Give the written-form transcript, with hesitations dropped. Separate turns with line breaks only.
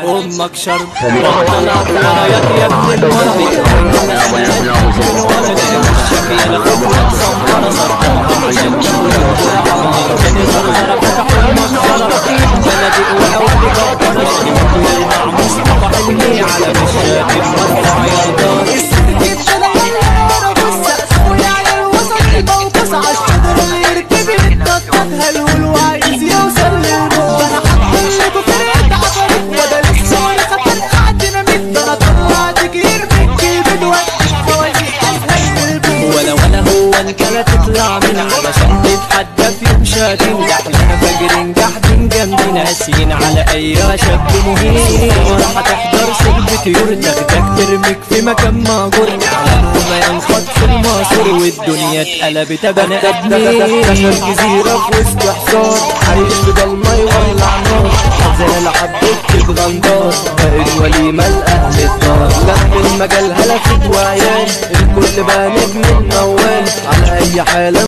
امك شرب بطل عطايا يا ابن المربي الشفيع لخبرة صنطرة صرطرة عشان كاني زرزرة فتح المجزرة بلدي وحولي بطرة مع مصطفى حلمي على مشاكل مرفع يا دار السكت تلعب والسقف ويعني الوسط الموقوس عالشجر اللي يركب يتنطط هلول وعايز يوصل للموت انا حطيته في ريت عفريت وده لسه وانا خطر قاعد ديناميت ده انا طلعت كتير من كلمة وقت خوازيق اسهل من البوت ولا هو انت لا تطلع من علشان تتحدى في يوم شاتين احنا فاجرين قاعدين جنبي ناسين على اي شاب مهين وراح تحضر سلبة طيور تاخدك ترمك في مكان مهجور ما ينخط في الماسور والدنيا اتقلبت بني ادمين الجزيرة في وسط حصار عايش في ضلمة يولع نار زي حبيت بغندار بقت وليمة لأهل الدار لف المجال هلفت وعيال الكل بقى نجم الموال على اي حالة